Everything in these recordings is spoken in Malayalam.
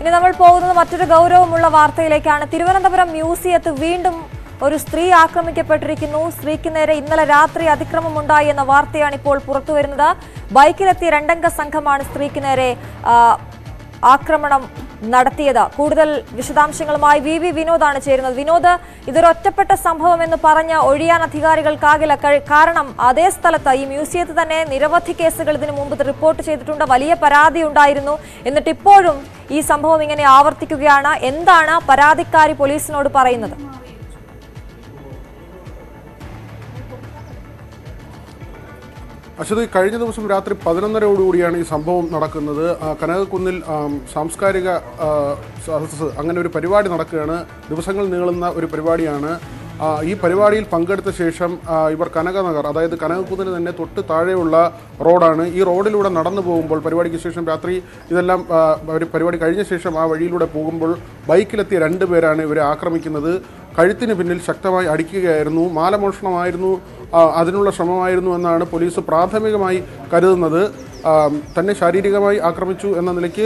ഇനി നമ്മൾ പോകുന്നത് മറ്റൊരു ഗൗരവമുള്ള വാർത്തയിലേക്കാണ്. തിരുവനന്തപുരം മ്യൂസിയത്തിൽ വീണ്ടും ഒരു സ്ത്രീ ആക്രമിക്കപ്പെട്ടിരിക്കുന്നു. സ്ത്രീക്ക് നേരെ ഇന്നലെ രാത്രി അതിക്രമമുണ്ടായി എന്ന വാർത്തയാണ് ഇപ്പോൾ പുറത്തുവരുന്നത്. ബൈക്കിലെത്തിയ രണ്ടംഗ സംഘമാണ് സ്ത്രീക്ക് നേരെ ആക്രമണം നടത്തിയത്. കൂടുതൽ വിശദാംശങ്ങളുമായി വി വിനോദാണ് ചേരുന്നത്. വിനോദ്, ഇതൊരു ഒറ്റപ്പെട്ട സംഭവം എന്ന് പറഞ്ഞ് ഒഴിയാൻ അധികാരികൾക്കാകില്ല. കാരണം അതേ സ്ഥലത്ത് ഈ മ്യൂസിയത്തിൽ തന്നെ നിരവധി കേസുകൾ ഇതിനു മുമ്പ് റിപ്പോർട്ട് ചെയ്തിട്ടുണ്ട്. വലിയ പരാതി ഉണ്ടായിരുന്നു. എന്നിട്ട് ഇപ്പോഴും ഈ സംഭവം ഇങ്ങനെ ആവർത്തിക്കുകയാണ്. എന്താണ് പരാതിക്കാരി പോലീസിനോട് പറയുന്നത്? അശ്വതി, കഴിഞ്ഞ ദിവസം രാത്രി 11:30 ഈ സംഭവം നടക്കുന്നത്. കനകക്കുന്നിൽ സാംസ്കാരിക സദസ്സ് അങ്ങനെ ഒരു പരിപാടി നടക്കുകയാണ്. ദിവസങ്ങൾ നീളുന്ന ഒരു പരിപാടിയാണ്. ഈ പരിപാടിയിൽ പങ്കെടുത്ത ശേഷം ഇവർ കനകനഗർ, അതായത് കനകക്കുന്നിന് തന്നെ തൊട്ട് താഴെയുള്ള റോഡാണ്. ഈ റോഡിലൂടെ നടന്നു പോകുമ്പോൾ പരിപാടിക്ക് ശേഷം രാത്രി ഇതെല്ലാം പരിപാടി കഴിഞ്ഞ ശേഷം ആ വഴിയിലൂടെ പോകുമ്പോൾ ബൈക്കിലെത്തിയ 2 പേരാണ് ഇവരെ ആക്രമിക്കുന്നത്. കഴുത്തിന് പിന്നിൽ ശക്തമായി അടിക്കുകയായിരുന്നു. മാലമോഷണമായിരുന്നു, അതിനുള്ള ശ്രമമായിരുന്നു എന്നാണ് പോലീസ് പ്രാഥമികമായി കരുതുന്നത്. തന്നെ ശാരീരികമായി ആക്രമിച്ചു എന്ന നിലയ്ക്ക്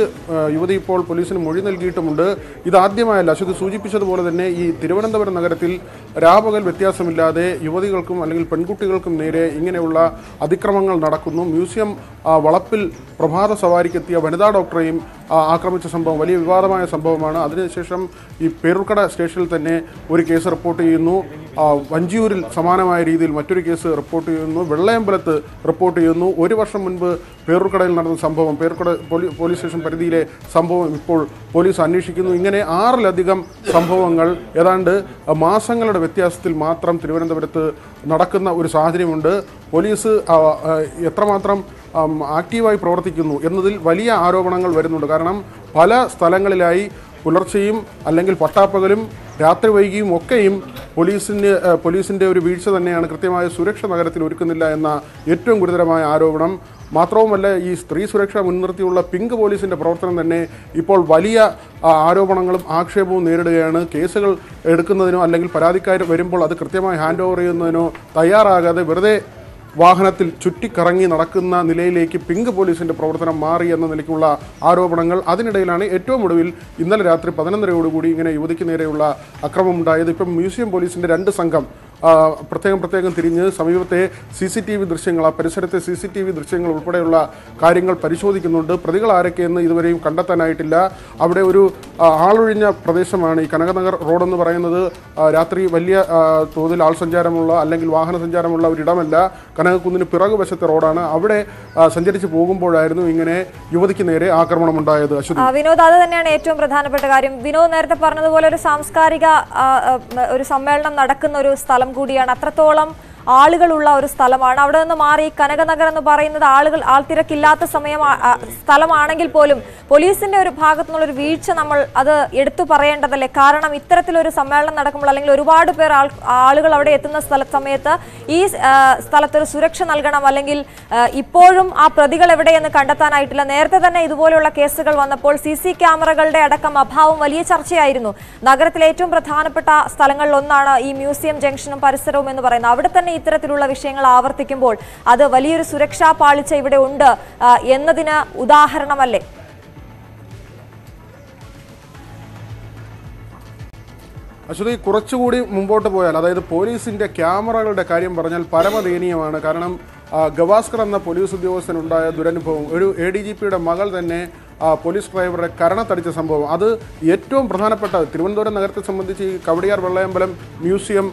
യുവതി ഇപ്പോൾ പോലീസിന് മൊഴി നൽകിയിട്ടുമുണ്ട്. ഇതാദ്യമായല്ല, അശ്വതി സൂചിപ്പിച്ചതുപോലെ തന്നെ ഈ തിരുവനന്തപുരം നഗരത്തിൽ രാപകൽ വ്യത്യാസമില്ലാതെ യുവതികൾക്കും അല്ലെങ്കിൽ പെൺകുട്ടികൾക്കും നേരെ ഇങ്ങനെയുള്ള അതിക്രമങ്ങൾ നടക്കുന്നു. മ്യൂസിയം വളപ്പിൽ പ്രഭാത സവാരിക്കെത്തിയ വനിതാ ഡോക്ടറെയും ആക്രമിച്ച സംഭവം വലിയ വിവാദമായ സംഭവമാണ്. അതിനുശേഷം ഈ പേരൂർക്കട സ്റ്റേഷനിൽ തന്നെ ഒരു കേസ് റിപ്പോർട്ട് ചെയ്യുന്നു. വഞ്ചിയൂരിൽ സമാനമായ രീതിയിൽ മറ്റൊരു കേസ് റിപ്പോർട്ട് ചെയ്യുന്നു. വെള്ളയമ്പലത്ത് റിപ്പോർട്ട് ചെയ്യുന്നു. 1 വർഷം മുൻപ് പേരൂർക്കടയിൽ നടന്ന സംഭവം, പേരൂർക്കട പോലീസ് സ്റ്റേഷൻ പരിധിയിലെ സംഭവം ഇപ്പോൾ പോലീസ് അന്വേഷിക്കുന്നു. ഇങ്ങനെ 6ലധികം സംഭവങ്ങൾ ഏതാണ്ട് മാസങ്ങളുടെ വ്യത്യാസത്തിൽ മാത്രം തിരുവനന്തപുരത്ത് നടക്കുന്ന ഒരു സാഹചര്യമുണ്ട്. പോലീസ് എത്രമാത്രം ആക്റ്റീവായി പ്രവർത്തിക്കുന്നു എന്നതിൽ വലിയ ആരോപണങ്ങൾ വരുന്നുണ്ട്. കാരണം പല സ്ഥലങ്ങളിലായി പുലർച്ചെയും അല്ലെങ്കിൽ പട്ടാപ്പകലും രാത്രി വൈകിയും ഒക്കെയും പോലീസിൻ്റെ ഒരു വീഴ്ച തന്നെയാണ്. കൃത്യമായ സുരക്ഷ നഗരത്തിൽ ഒരുക്കുന്നില്ല എന്ന ഏറ്റവും ഗുരുതരമായ ആരോപണം. മാത്രവുമല്ല, ഈ സ്ത്രീ സുരക്ഷ മുൻനിർത്തിയുള്ള പിങ്ക് പോലീസിൻ്റെ പ്രവർത്തനം തന്നെ ഇപ്പോൾ വലിയ ആരോപണങ്ങളും ആക്ഷേപവും നേരിടുകയാണ്. കേസുകൾ എടുക്കുന്നതിനോ അല്ലെങ്കിൽ പരാതിക്കാർ വരുമ്പോൾ അത് കൃത്യമായി ഹാൻഡ് ഓവർ ചെയ്യുന്നതിനോ തയ്യാറാകാതെ വെറുതെ വാഹനത്തിൽ ചുറ്റിക്കറങ്ങി നടക്കുന്ന നിലയിലേക്ക് പിങ്ക് പോലീസിൻ്റെ പ്രവർത്തനം മാറി എന്ന നിലയ്ക്കുള്ള ആരോപണങ്ങൾ. അതിനിടയിലാണ് ഏറ്റവും ഒടുവിൽ ഇന്നലെ രാത്രി 11:30 ഇങ്ങനെ യുവതിക്ക് നേരെയുള്ള അക്രമമുണ്ടായത്. ഇപ്പം മ്യൂസിയം പോലീസിൻ്റെ 2 സംഘം പ്രത്യേകം തിരിഞ്ഞ് സമീപത്തെ CCTV ദൃശ്യങ്ങൾ, ആ പരിസരത്തെ CCTV ദൃശ്യങ്ങൾ ഉൾപ്പെടെയുള്ള കാര്യങ്ങൾ പരിശോധിക്കുന്നുണ്ട്. പ്രതികൾ ആരൊക്കെയെന്ന് ഇതുവരെയും കണ്ടെത്താനായിട്ടില്ല. അവിടെ ഒരു ആളൊഴിഞ്ഞ പ്രദേശമാണ് ഈ കനകനഗർ റോഡെന്ന് പറയുന്നത്. രാത്രി വലിയ തോതിൽ ആൾ സഞ്ചാരമുള്ള അല്ലെങ്കിൽ വാഹന സഞ്ചാരമുള്ള ഒരിടമല്ല. കനകക്കുന്നിന് പിറകുവശത്തെ റോഡാണ്. അവിടെ സഞ്ചരിച്ച് പോകുമ്പോഴായിരുന്നു ഇങ്ങനെ യുവതിക്ക് നേരെ ആക്രമണമുണ്ടായത്. വിനോദ്, അത് തന്നെയാണ് ഏറ്റവും പ്രധാനപ്പെട്ട കാര്യം. വിനോദ് നേരത്തെ പറഞ്ഞതുപോലെ ഒരു സാംസ്കാരിക ഒരു സമ്മേളനം നടക്കുന്ന ഒരു സ്ഥലം കൂടിയാണ്. അത്രത്തോളം ആളുകളുള്ള ഒരു സ്ഥലമാണ്. അവിടെ നിന്ന് മാറി കനകനഗർ എന്ന് പറയുന്നത് ആൾത്തിരക്കില്ലാത്ത സ്ഥലമാണെങ്കിൽ പോലും പോലീസിന്റെ ഒരു ഭാഗത്തു നിന്നുള്ള ഒരു വീഴ്ച നമ്മൾ അത് എടുത്തു പറയേണ്ടതല്ലേ? കാരണം ഇത്തരത്തിലൊരു സമ്മേളനം നടക്കുമ്പോൾ അല്ലെങ്കിൽ ഒരുപാട് പേർ ആളുകൾ അവിടെ എത്തുന്ന സമയത്ത് ഈ സ്ഥലത്തൊരു സുരക്ഷ നൽകണം. അല്ലെങ്കിൽ ഇപ്പോഴും ആ പ്രതികൾ എവിടെയെന്ന് കണ്ടെത്താനായിട്ടില്ല. നേരത്തെ തന്നെ ഇതുപോലെയുള്ള കേസുകൾ വന്നപ്പോൾ CC ക്യാമറകളുടെ അടക്കം അഭാവം വലിയ ചർച്ചയായിരുന്നു. നഗരത്തിലെ ഏറ്റവും പ്രധാനപ്പെട്ട സ്ഥലങ്ങളിൽ ഒന്നാണ് ഈ മ്യൂസിയം ജംഗ്ഷനും പരിസരവും എന്ന് പറയുന്നത്. അവിടെ തന്നെ ഇത്തരത്തിലുള്ള വിഷയങ്ങൾ ആവർത്തിക്കുമ്പോൾ അത് വലിയൊരു സുരക്ഷാ പാളിച്ച ഇവിടെ ഉണ്ട് എന്നതിന് ഉദാഹരണമല്ലേ? അശ്വതി, കുറച്ചുകൂടി മുമ്പോട്ട് പോയാൽ, അതായത് പോലീസിൻ്റെ ക്യാമറകളുടെ കാര്യം പറഞ്ഞാൽ പരമദയനീയമാണ്. കാരണം ഗവാസ്കർ എന്ന പോലീസ് ഉദ്യോഗസ്ഥനുണ്ടായ ദുരനുഭവം, ഒരു ADGPയുടെ മകൾ തന്നെ പോലീസ് ഡ്രൈവറുടെ കരണത്തടിച്ച സംഭവം, അത് ഏറ്റവും പ്രധാനപ്പെട്ട തിരുവനന്തപുരം നഗരത്തെ സംബന്ധിച്ച് ഈ Kowdiar Vellayambalam museum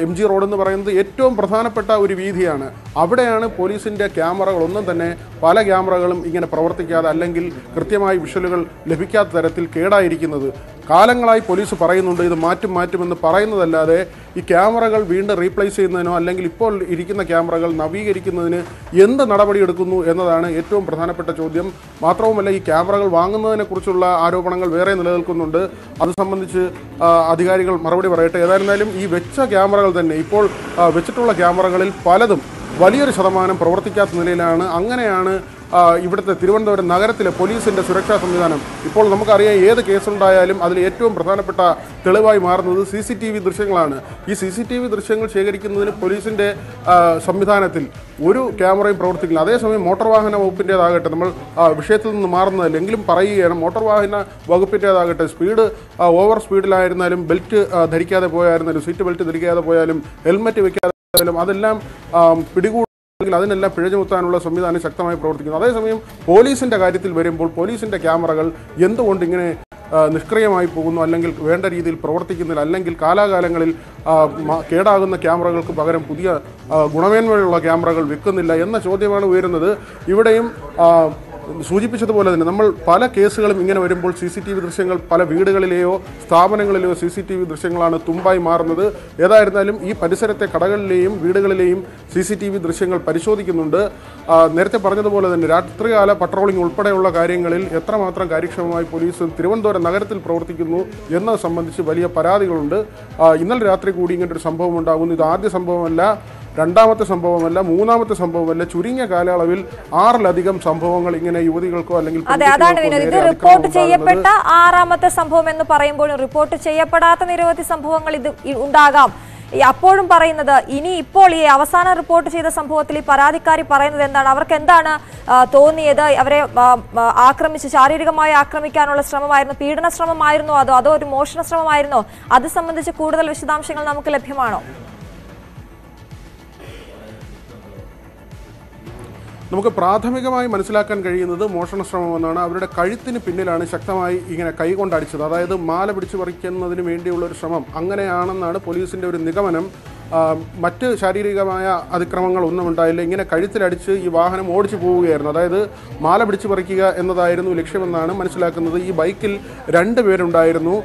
MG road എന്ന് പറയുന്നത് ഏറ്റവും പ്രധാനപ്പെട്ട ഒരു വീതിയാണ്. അവിടെയാണ് പോലീസിൻ്റെ ക്യാമറകളൊന്നും തന്നെ പല ക്യാമറകളും ഇങ്ങനെ പ്രവർത്തിക്കാതെ അല്ലെങ്കിൽ കൃത്യമായി വിഷ്വലുകൾ ലഭിക്കാത്ത തരത്തിൽ കേടായിരിക്കുന്നത്. കാലങ്ങളായി പോലീസ് പറയുന്നുണ്ട് ഇത് മാറ്റുമെന്ന് പറയുന്നതല്ലാതെ ഈ ക്യാമറകൾ വീണ്ടും റീപ്ലേസ് ചെയ്യുന്നതിനോ അല്ലെങ്കിൽ ഇപ്പോൾ ഇരിക്കുന്ന ക്യാമറകൾ നവീകരിക്കുന്നതിന് എന്ത് നടപടിയെടുക്കുന്നു എന്നതാണ് ഏറ്റവും പ്രധാനപ്പെട്ട ചോദ്യം. മാത്രവുമല്ല, ഈ ക്യാമറകൾ വാങ്ങുന്നതിനെക്കുറിച്ചുള്ള ആരോപണങ്ങൾ വേറെ നിലനിൽക്കുന്നുണ്ട്. അത് സംബന്ധിച്ച് അധികാരികൾ മറുപടി പറയട്ടെ. ഏതായിരുന്നാലും ഈ വെച്ച ക്യാമറകൾ തന്നെ, ഇപ്പോൾ വെച്ചിട്ടുള്ള ക്യാമറകളിൽ പലതും വലിയൊരു ശതമാനം പ്രവർത്തിക്കാത്ത നിലയിലാണ്. അങ്ങനെയാണ് ഇവിടുത്തെ തിരുവനന്തപുരം നഗരത്തിലെ പോലീസിൻ്റെ സുരക്ഷാ സംവിധാനം. ഇപ്പോൾ നമുക്കറിയാം, ഏത് കേസുണ്ടായാലും അതിൽ ഏറ്റവും പ്രധാനപ്പെട്ട തെളിവായി മാറുന്നത് CCTV ദൃശ്യങ്ങളാണ്. ഈ CCTV ദൃശ്യങ്ങൾ ശേഖരിക്കുന്നതിന് പോലീസിൻ്റെ സംവിധാനത്തിൽ ഒരു ക്യാമറയും പ്രവർത്തിക്കില്ല. അതേസമയം മോട്ടോർ വാഹന വകുപ്പിൻ്റേതാകട്ടെ, നമ്മൾ വിഷയത്തിൽ നിന്ന് മാറുന്നതല്ല എങ്കിലും പറയുകയാണ്, മോട്ടോർ വാഹന വകുപ്പിൻ്റേതാകട്ടെ സ്പീഡ് ഓവർ സ്പീഡിലായിരുന്നാലും, ബെൽറ്റ് ധരിക്കാതെ പോയായിരുന്നാലും, സീറ്റ് ബെൽറ്റ് ധരിക്കാതെ പോയാലും, ഹെൽമറ്റ് വെക്കാതെ പോയാലും അതെല്ലാം പിടികൂടി അതിനെല്ലാം പിഴ ചുമത്താനുള്ള സംവിധാനം ശക്തമായി പ്രവർത്തിക്കുന്നു. അതേസമയം പോലീസിൻ്റെ കാര്യത്തിൽ വരുമ്പോൾ പോലീസിൻ്റെ ക്യാമറകൾ എന്തുകൊണ്ട് ഇങ്ങനെ നിഷ്ക്രിയമായി പോകുന്നു, അല്ലെങ്കിൽ വേണ്ട രീതിയിൽ പ്രവർത്തിക്കുന്നില്ല, അല്ലെങ്കിൽ കാലാകാലങ്ങളിൽ കേടാകുന്ന ക്യാമറകൾക്ക് പകരം പുതിയ ഗുണമേന്മയുള്ള ക്യാമറകൾ വെക്കുന്നില്ല എന്ന ചോദ്യമാണ് ഉയരുന്നത്. ഇവിടെയും സൂചിപ്പിച്ചതുപോലെ തന്നെ നമ്മൾ പല കേസുകളും ഇങ്ങനെ വരുമ്പോൾ CCTV ദൃശ്യങ്ങൾ പല വീടുകളിലെയോ സ്ഥാപനങ്ങളിലെയോ CCTV ദൃശ്യങ്ങളാണ് തുമ്പായി മാറുന്നത്. ഏതായിരുന്നാലും ഈ പരിസരത്തെ കടകളിലെയും വീടുകളിലെയും CCTV ദൃശ്യങ്ങൾ പരിശോധിക്കുന്നുണ്ട്. നേരത്തെ പറഞ്ഞതുപോലെ തന്നെ രാത്രികാല പട്രോളിംഗ് ഉൾപ്പെടെയുള്ള കാര്യങ്ങളിൽ എത്രമാത്രം കാര്യക്ഷമമായി പോലീസ് തിരുവനന്തപുരം നഗരത്തിൽ പ്രവർത്തിക്കുന്നു എന്നത് സംബന്ധിച്ച് വലിയ പരാതികളുണ്ട്. ഇന്നലെ രാത്രി കൂടി ഇങ്ങനൊരു സംഭവം ഉണ്ടാകുന്നു. ഇത് ആദ്യ സംഭവമല്ല, രണ്ടാമത്തെ സംഭവമല്ല, മൂന്നാമത്തെ സംഭവമല്ല. ചുരുങ്ങിയ കാലയളവിൽ 6ലധികം സംഭവങ്ങൾ ഇങ്ങനെ യുവതികൾക്കോ അല്ലെങ്കിൽ ഇത് റിപ്പോർട്ട് ചെയ്യപ്പെട്ട 6ാമത്തെ സംഭവം എന്ന് പറയുമ്പോൾ റിപ്പോർട്ട് ചെയ്യപ്പെടാത്ത നിരവധി സംഭവങ്ങൾ ഇത് ഉണ്ടാകാം. അപ്പോഴും പറയുന്നത്, ഇനി ഇപ്പോൾ ഈ അവസാനം റിപ്പോർട്ട് ചെയ്ത സംഭവത്തിൽ ഈ പരാതിക്കാരി പറയുന്നത് എന്താണ്, അവർക്ക് എന്താണ് തോന്നിയത്, അവരെ ആക്രമിച്ച് ശാരീരികമായി ആക്രമിക്കാനുള്ള ശ്രമമായിരുന്നു, പീഡന ശ്രമമായിരുന്നോ, അതോ ഒരു മോഷണ ശ്രമമായിരുന്നോ? അത് സംബന്ധിച്ച് കൂടുതൽ വിശദാംശങ്ങൾ നമുക്ക് ലഭ്യമാണോ? നമുക്ക് പ്രാഥമികമായി മനസ്സിലാക്കാൻ കഴിയുന്നത് മോഷണ ശ്രമമെന്നാണ്. അവരുടെ കഴുത്തിന് പിന്നിലാണ് ശക്തമായി ഇങ്ങനെ കൈകൊണ്ടടിച്ചത്. അതായത് മാല പിടിച്ചു പറിക്കുന്നതിന് വേണ്ടിയുള്ളൊരു ശ്രമം അങ്ങനെയാണെന്നാണ് പോലീസിൻ്റെ ഒരു നിഗമനം. മറ്റ് ശാരീരികമായ അതിക്രമങ്ങൾ ഒന്നും ഉണ്ടായില്ല. ഇങ്ങനെ കഴുത്തിലടിച്ച് ഈ വാഹനം ഓടിച്ചു പോവുകയായിരുന്നു. അതായത് മാല പിടിച്ചു പറിക്കുക എന്നതായിരുന്നു ലക്ഷ്യമെന്നാണ് മനസ്സിലാക്കുന്നത്. ഈ ബൈക്കിൽ 2 പേരുണ്ടായിരുന്നു.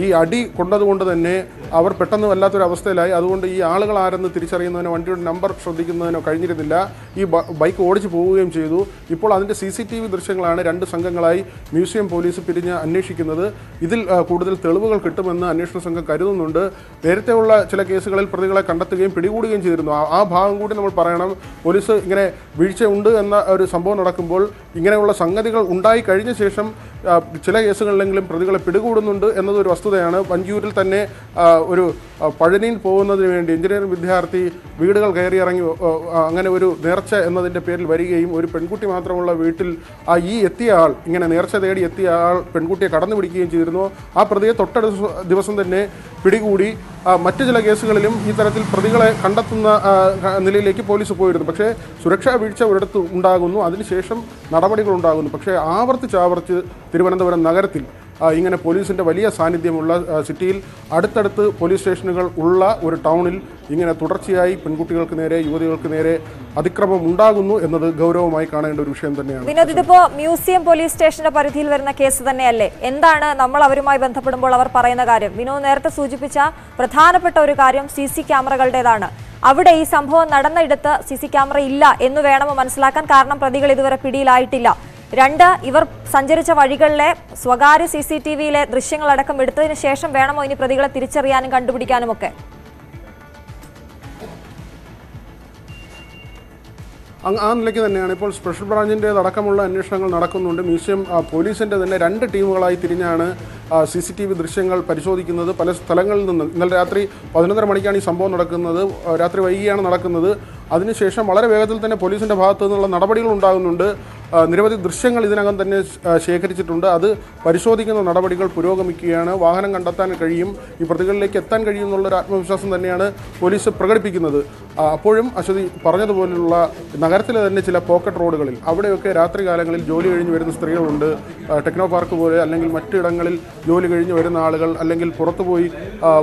ഈ അടി കൊണ്ടതുകൊണ്ട് തന്നെ അവർ പെട്ടെന്ന് വല്ലാത്തൊരവസ്ഥയിലായി. അതുകൊണ്ട് ഈ ആളുകൾ ആരെന്ന് തിരിച്ചറിയുന്നതിനോ വണ്ടിയുടെ നമ്പർ ശ്രദ്ധിക്കുന്നതിനോ കഴിഞ്ഞിരുന്നില്ല. ഈ ബൈക്ക് ഓടിച്ചു പോവുകയും ചെയ്തു. ഇപ്പോൾ അതിൻ്റെ CCTV ദൃശ്യങ്ങളാണ് 2 സംഘങ്ങളായി മ്യൂസിയം പോലീസ് പിരിഞ്ഞ് അന്വേഷിക്കുന്നത്. ഇതിൽ കൂടുതൽ തെളിവുകൾ കിട്ടുമെന്ന് അന്വേഷണ സംഘം കരുതുന്നുണ്ട്. നേരത്തെയുള്ള ചില കേസുകളിൽ പ്രതികളെ കണ്ടെത്തുകയും പിടികൂടുകയും ചെയ്തിരുന്നു. ആ ഭാഗം കൂടി നമ്മൾ പറയണം. പോലീസ് ഇങ്ങനെ വീഴ്ച ഉണ്ട് എന്ന ഒരു സംഭവം നടക്കുമ്പോൾ ഇങ്ങനെയുള്ള സംഗതികൾ ഉണ്ടായി കഴിഞ്ഞ ശേഷം ചില കേസുകളിലെങ്കിലും പ്രതികളെ പിടികൂടുന്നുണ്ട് എന്നതൊരു വസ്തുതയാണ്. വഞ്ചിയൂരിൽ തന്നെ ഒരു പഴനിയിൽ പോകുന്നതിന് വേണ്ടി എഞ്ചിനീയറിംഗ് വിദ്യാർത്ഥി വീടുകൾ കയറിയിറങ്ങി അങ്ങനെ ഒരു നേർച്ച എന്നതിൻ്റെ പേരിൽ വരികയും ഒരു പെൺകുട്ടി മാത്രമുള്ള വീട്ടിൽ ഈ എത്തിയ ആൾ, ഇങ്ങനെ നേർച്ച തേടി എത്തിയ ആൾ പെൺകുട്ടിയെ കടന്നു പിടിക്കുകയും ചെയ്തിരുന്നു. ആ പ്രതിയെ തൊട്ടടുത്ത ദിവസം തന്നെ പിടികൂടി. മറ്റു ചില കേസുകളിലും ഈ തരത്തിൽ പ്രതികളെ കണ്ടെത്തുന്ന നിലയിലേക്ക് പോലീസ് പോയിരുന്നു. പക്ഷേ സുരക്ഷാ വീഴ്ച ഒരിടത്ത് ഉണ്ടാകുന്നു, അതിനുശേഷം നടപടികൾ ഉണ്ടാകുന്നു. പക്ഷേ ആവർത്തിച്ച് തിരുവനന്തപുരം നഗരത്തിൽ ഇങ്ങനെ പോലീസിൻ്റെ വലിയ സാന്നിധ്യമുള്ള സിറ്റിയിൽ അടുത്തടുത്ത് പോലീസ് സ്റ്റേഷനുകൾ ഉള്ള ഒരു ടൗണിൽ ഇങ്ങനെ തുടർച്ചയായി പെൺകുട്ടികൾക്ക് നേരെ, യുവതികൾക്ക് നേരെ അതിക്രമം ഉണ്ടാകുന്നു എന്നത് ഗൗരവമായി കാണേണ്ട ഒരു വിഷയം തന്നെയാണ്. വിനോദ്, ഇതിപ്പോ മ്യൂസിയം പോലീസ് സ്റ്റേഷന്റെ പരിധിയിൽ വരുന്ന കേസ് തന്നെയല്ലേ? എന്താണ് നമ്മൾ അവരുമായി ബന്ധപ്പെടുമ്പോൾ അവർ പറയുന്ന കാര്യം? വിനോദ് നേരത്തെ സൂചിപ്പിച്ച പ്രധാനപ്പെട്ട ഒരു കാര്യം CC ക്യാമറകളുടേതാണ്. അവിടെ ഈ സംഭവം നടന്നിടത്ത് CC ക്യാമറ ഇല്ല എന്ന് വേണമോ മനസ്സിലാക്കാൻ? കാരണം പ്രതികൾ ഇതുവരെ പിടിയിലായിട്ടില്ല. 2, ഇവർ സഞ്ചരിച്ച വഴികളിലെ സ്വകാര്യ CCTVയിലെ ദൃശ്യങ്ങളടക്കം എടുത്തതിന് ശേഷം വേണമോ ഇനി പ്രതികളെ തിരിച്ചറിയാനും കണ്ടുപിടിക്കാനും ഒക്കെ? ആ നിലയ്ക്ക് തന്നെയാണ് ഇപ്പോൾ സ്പെഷ്യൽ ബ്രാഞ്ചിൻ്റേതടക്കമുള്ള അന്വേഷണങ്ങൾ നടക്കുന്നുണ്ട്. മ്യൂസിയം പോലീസിൻ്റെ തന്നെ 2 ടീമുകളായി തിരിഞ്ഞാണ് CCTV ദൃശ്യങ്ങൾ പരിശോധിക്കുന്നത്. പല സ്ഥലങ്ങളിൽ നിന്ന് ഇന്നലെ രാത്രി 11:30 മണിക്കാണ് ഈ സംഭവം നടക്കുന്നത്. രാത്രി വൈകിയാണ് നടക്കുന്നത്. അതിനുശേഷം വളരെ വേഗത്തിൽ തന്നെ പോലീസിൻ്റെ ഭാഗത്തു നിന്നുള്ള നടപടികൾ ഉണ്ടാകുന്നുണ്ട്. നിരവധി ദൃശ്യങ്ങൾ ഇതിനകം തന്നെ ശേഖരിച്ചിട്ടുണ്ട്. അത് പരിശോധിക്കുന്ന നടപടികൾ പുരോഗമിക്കുകയാണ്. വാഹനം കണ്ടെത്താൻ കഴിയും, ഈ പ്രതികളിലേക്ക് എത്താൻ കഴിയും എന്നുള്ളൊരു ആത്മവിശ്വാസം തന്നെയാണ് പോലീസ് പ്രകടിപ്പിക്കുന്നത്. അപ്പോഴും അശ്വതി പറഞ്ഞതുപോലുള്ള നഗരത്തിലെ തന്നെ ചില പോക്കറ്റ് റോഡുകളിൽ അവിടെയൊക്കെ രാത്രികാലങ്ങളിൽ ജോലി കഴിഞ്ഞ് വരുന്ന സ്ത്രീകളുണ്ട്. ടെക്നോ പാർക്ക് പോലെ അല്ലെങ്കിൽ മറ്റിടങ്ങളിൽ ജോലി കഴിഞ്ഞ് വരുന്ന ആളുകൾ, അല്ലെങ്കിൽ പുറത്തുപോയി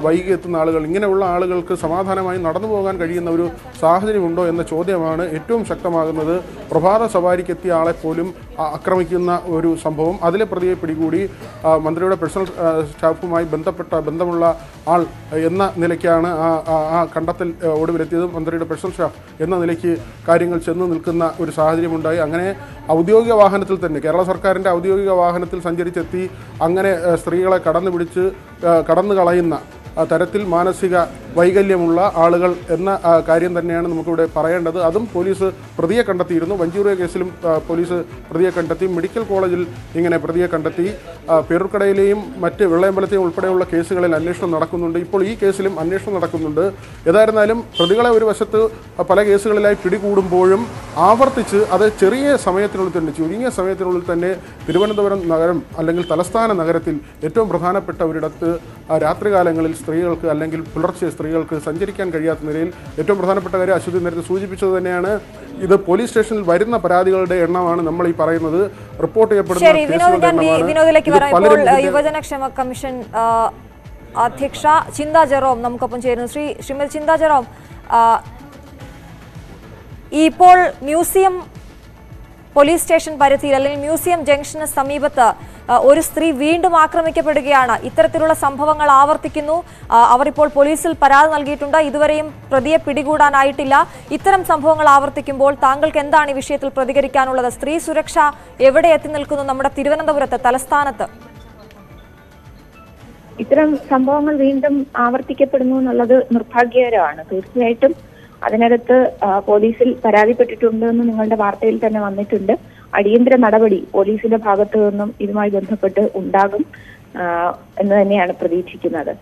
വൈകി എത്തുന്ന ആളുകൾ, ഇങ്ങനെയുള്ള ആളുകൾക്ക് സമാധാനമായി നടന്നു പോകാൻ കഴിയുന്ന ഒരു സാഹചര്യമുണ്ടോ എന്ന ചോദ്യമാണ് ഏറ്റവും ശക്തമാകുന്നത്. പ്രഭാത സവാരിക്ക് എത്തിയ ആളെ പോലും ആക്രമിക്കുന്ന ഒരു സംഭവം, അതിലെ പ്രതിയെ പിടികൂടി മന്ത്രിയുടെ പേഴ്സണൽ സ്റ്റാഫുമായി ബന്ധമുള്ള ആൾ എന്ന നിലയ്ക്കാണ് ആ കണ്ടെത്തൽ ഒടുവിലെത്തിയത്. മന്ത്രിയുടെ പേഴ്സണൽ സ്റ്റാഫ് എന്ന നിലയ്ക്ക് കാര്യങ്ങൾ ചെന്ന് നിൽക്കുന്ന ഒരു സാഹചര്യമുണ്ടായി. അങ്ങനെ ഔദ്യോഗിക വാഹനത്തിൽ തന്നെ, കേരള സർക്കാരിൻ്റെ ഔദ്യോഗിക വാഹനത്തിൽ സഞ്ചരിച്ചെത്തി അങ്ങനെ സ്ത്രീകളെ കടന്നു കളയുന്ന തരത്തിൽ മാനസിക വൈകല്യമുള്ള ആളുകൾ എന്ന കാര്യം തന്നെയാണ് നമുക്കിവിടെ പറയേണ്ടത്. അതും പോലീസ് പ്രതിയെ കണ്ടെത്തിയിരുന്നു. വഞ്ചൂരിയ കേസിലും പോലീസ് പ്രതിയെ കണ്ടെത്തി. മെഡിക്കൽ കോളേജിൽ ഇങ്ങനെ പ്രതിയെ കണ്ടെത്തി. പേരൂർക്കടയിലെയും മറ്റ് വെള്ളയമ്പലത്തെയും ഉൾപ്പെടെയുള്ള കേസുകളിൽ അന്വേഷണം നടക്കുന്നുണ്ട്. ഇപ്പോൾ ഈ കേസിലും അന്വേഷണം നടക്കുന്നുണ്ട്. ഏതായിരുന്നാലും പ്രതികളെ ഒരു വശത്ത് പല കേസുകളിലായി പിടികൂടുമ്പോഴും ആവർത്തിച്ച് അത് ചെറിയ സമയത്തിനുള്ളിൽ തന്നെ, ചുരുങ്ങിയ സമയത്തിനുള്ളിൽ തന്നെ തിരുവനന്തപുരം നഗരം അല്ലെങ്കിൽ തലസ്ഥാന നഗരത്തിൽ ഏറ്റവും പ്രധാനപ്പെട്ട ഒരിടത്ത് രാത്രികാലങ്ങളിൽ സ്ത്രീകൾക്ക് അല്ലെങ്കിൽ പുലർച്ചെ സ്ത്രീകൾക്ക് സഞ്ചരിക്കാൻ കഴിയാത്ത നിലയിൽ ഏറ്റവും പ്രധാനപ്പെട്ട കാര്യം അശ്വതി നേരത്തെ സൂചിപ്പിച്ചത് തന്നെയാണ്. ഇത് പോലീസ് സ്റ്റേഷനിൽ വരുന്ന പരാതികളുടെ എണ്ണമാണ് നമ്മൾ ഈ പറയുന്നത്. റിപ്പോർട്ട് ചെയ്യപ്പെടുന്ന യുവജനക്ഷേമ കമ്മീഷൻ അധ്യക്ഷ ചിന്ത ജെറോം നമുക്കൊപ്പം ചേരുന്നു. ശ്രീമതി ചിന്ത ജെറോം, ഇപ്പോൾ മ്യൂസിയം പോലീസ് സ്റ്റേഷൻ പരിധിയിൽ അല്ലെങ്കിൽ മ്യൂസിയം ജംഗ്ഷന് സമീപത്ത് ഒരു സ്ത്രീ വീണ്ടും ആക്രമിക്കപ്പെടുകയാണ്. ഇത്തരത്തിലുള്ള സംഭവങ്ങൾ ആവർത്തിക്കുന്നു. അവർ ഇപ്പോൾ പോലീസിൽ പരാതി നൽകിയിട്ടുണ്ട്. ഇതുവരെയും പ്രതിയെ പിടികൂടാനായിട്ടില്ല. ഇത്തരം സംഭവങ്ങൾ ആവർത്തിക്കുമ്പോൾ താങ്കൾക്ക് എന്താണ് ഈ വിഷയത്തിൽ പ്രതികരിക്കാനുള്ളത്? സ്ത്രീ സുരക്ഷ എവിടെ എത്തി നിൽക്കുന്നു നമ്മുടെ തിരുവനന്തപുരത്ത് തലസ്ഥാനത്ത്? ഇത്തരം സംഭവങ്ങൾ വീണ്ടും ആവർത്തിക്കപ്പെടുന്നു എന്നുള്ളത് നിർഭാഗ്യകരമാണ്. തീർച്ചയായിട്ടും അതിനകത്ത് പോലീസിൽ പരാതിപ്പെട്ടിട്ടുണ്ട് എന്ന് നിങ്ങളുടെ വാർത്തയിൽ തന്നെ വന്നിട്ടുണ്ട്. അടിയന്തര നടപടി പോലീസിന്റെ ഭാഗത്തു നിന്നും ഇതുമായി ബന്ധപ്പെട്ട് ഉണ്ടാകും എന്ന് തന്നെയാണ് പ്രതീക്ഷിക്കുന്നത്.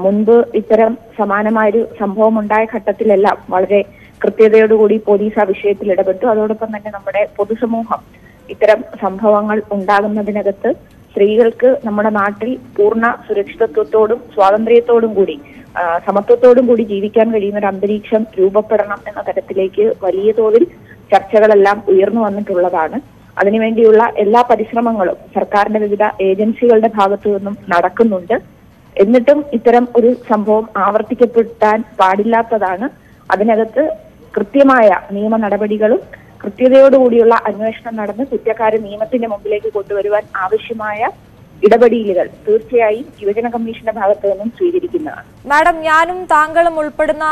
മുൻപ് ഇത്തരം സമാനമായൊരു സംഭവം ഉണ്ടായ ഘട്ടത്തിലെല്ലാം വളരെ കൃത്യതയോടുകൂടി പോലീസ് ആ വിഷയത്തിൽ ഇടപെട്ടു. അതോടൊപ്പം തന്നെ നമ്മുടെ പൊതുസമൂഹം ഇത്തരം സംഭവങ്ങൾ ഉണ്ടാകുന്നതിനകത്ത് സ്ത്രീകൾക്ക് നമ്മുടെ നാട്ടിൽ പൂർണ്ണ സുരക്ഷിതത്വത്തോടും സ്വാതന്ത്ര്യത്തോടും കൂടി സമത്വത്തോടും കൂടി ജീവിക്കാൻ കഴിയുന്ന ഒരു അന്തരീക്ഷം രൂപപ്പെടണം എന്ന തരത്തിലേക്ക് വലിയ തോതിൽ ചർച്ചകളെല്ലാം ഉയർന്നു വന്നിട്ടുള്ളതാണ്. അതിനുവേണ്ടിയുള്ള എല്ലാ പരിശ്രമങ്ങളും സർക്കാരിന്റെ വിവിധ ഏജൻസികളുടെ ഭാഗത്തു നിന്നും നടക്കുന്നുണ്ട്. എന്നിട്ടും ഇത്തരം ഒരു സംഭവം ആവർത്തിക്കപ്പെടാൻ പാടില്ലാത്തതാണ്. അതിനകത്ത് കൃത്യമായ നിയമ നടപടികളും കൃത്യതയോടുകൂടിയുള്ള അന്വേഷണം നടന്ന് കുറ്റക്കാരെ നിയമത്തിന്റെ മുമ്പിലേക്ക് കൊണ്ടുവരുവാൻ ആവശ്യമായ ഇടപെടലുകൾ തീർച്ചയായും യുവജന കമ്മീഷന്റെ ഭാഗത്തു നിന്നും സ്വീകരിക്കുന്നതാണ്. മാഡം, ഞാനും താങ്കളും ഉൾപ്പെടുന്ന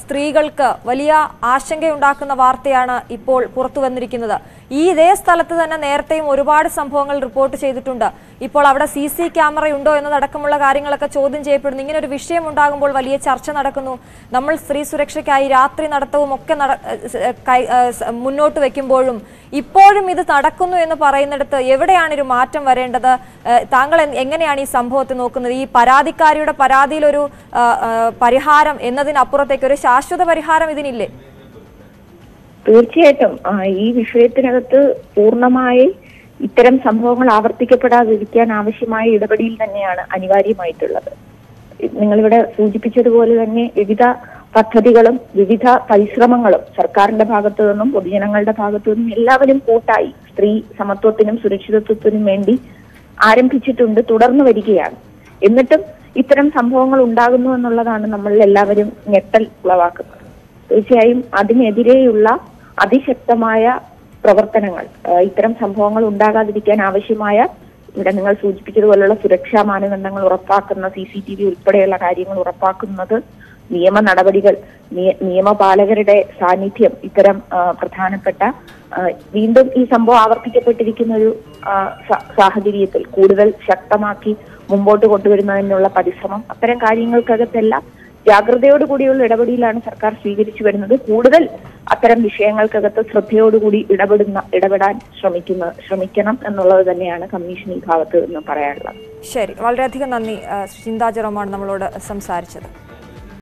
സ്ത്രീകൾക്ക് വലിയ ആശങ്കയുണ്ടാക്കുന്ന വാർത്തയാണ് ഇപ്പോൾ പുറത്തു വന്നിരിക്കുന്നത്. ഇതേ സ്ഥലത്ത് തന്നെ നേരത്തെയും ഒരുപാട് സംഭവങ്ങൾ റിപ്പോർട്ട് ചെയ്തിട്ടുണ്ട്. ഇപ്പോൾ അവിടെ CC ക്യാമറ ഉണ്ടോ എന്നതടക്കമുള്ള കാര്യങ്ങളൊക്കെ ചോദ്യം ചെയ്യപ്പെടുന്നു. ഇങ്ങനെ ഒരു വിഷയം ഉണ്ടാകുമ്പോൾ വലിയ ചർച്ച നടക്കുന്നു. നമ്മൾ സ്ത്രീ സുരക്ഷയ്ക്കായി രാത്രി നടത്തവും ഒക്കെ മുന്നോട്ട് വെക്കുമ്പോഴും ഇപ്പോഴും ഇത് നടക്കുന്നു എന്ന് പറയുന്നിടത്ത് എവിടെയാണ് ഒരു മാറ്റം വരേണ്ടത്? താങ്കൾ എങ്ങനെയാണ് ഈ സംഭവത്തെ നോക്കുന്നത്? ഈ പരാതിക്കാരിയുടെ പരാതിയിലൊരു പരിഹാരം എന്നതിനപ്പുറത്തേക്ക് ഒരു ശാശ്വത പരിഹാരം ഇതിനില്ലേ? തീർച്ചയായിട്ടും ഈ വിഷയത്തിനകത്ത് പൂർണ്ണമായി ഇത്തരം സംഭവങ്ങൾ ആവർത്തിക്കപ്പെടാതിരിക്കാൻ ആവശ്യമായ ഇടപെടൽ തന്നെയാണ് അനിവാര്യമായിട്ടുള്ളത്. നിങ്ങളിവിടെ സൂചിപ്പിച്ചതുപോലെ തന്നെ വിവിധ പദ്ധതികളും വിവിധ പരിശ്രമങ്ങളും സർക്കാരിന്റെ ഭാഗത്തു നിന്നും പൊതുജനങ്ങളുടെ ഭാഗത്തു നിന്നും എല്ലാവരും കൂട്ടായി സ്ത്രീ സമത്വത്തിനും സുരക്ഷിതത്വത്തിനും വേണ്ടി ആരംഭിച്ചിട്ടുണ്ട്, തുടർന്നു വരികയാണ്. എന്നിട്ടും ഇത്തരം സംഭവങ്ങൾ ഉണ്ടാകുന്നു എന്നുള്ളതാണ് നമ്മളിൽ എല്ലാവരും ഞെട്ടൽ ഉളവാക്കുന്നത്. തീർച്ചയായും അതിനെതിരെയുള്ള അതിശക്തമായ പ്രവർത്തനങ്ങൾ, ഇത്തരം സംഭവങ്ങൾ ഉണ്ടാകാതിരിക്കാൻ ആവശ്യമായ ഇവിടെ നിങ്ങൾ സൂചിപ്പിച്ചതുപോലുള്ള സുരക്ഷാ മാനദണ്ഡങ്ങൾ ഉറപ്പാക്കുന്ന CCTV ഉൾപ്പെടെയുള്ള കാര്യങ്ങൾ ഉറപ്പാക്കുന്നത്, നിയമ നടപടികൾ, നിയമപാലകരുടെ സാന്നിധ്യം ഇത്തരം പ്രധാനപ്പെട്ട വീണ്ടും ഈ സംഭവം ആവർത്തിക്കപ്പെട്ടിരിക്കുന്ന ഒരു സാഹചര്യത്തിൽ കൂടുതൽ ശക്തമാക്കി മുമ്പോട്ട് കൊണ്ടുവരുന്നതിനുള്ള പരിശ്രമം, അത്തരം കാര്യങ്ങൾക്കകത്തെല്ലാം ജാഗ്രതയോടുകൂടിയുള്ള ഇടപെടലാണ് സർക്കാർ സ്വീകരിച്ചു വരുന്നത്. കൂടുതൽ അത്തരം വിഷയങ്ങൾക്കകത്ത് ശ്രദ്ധയോടുകൂടി ഇടപെടാൻ ശ്രമിക്കണം എന്നുള്ളത് തന്നെയാണ് കമ്മീഷൻ ഈ ഭാഗത്ത് നിന്ന് പറയാനുള്ളത്. ശരി, വളരെയധികം നന്ദി. ചിന്താ ജെറോമാണ് നമ്മളോട് സംസാരിച്ചത്.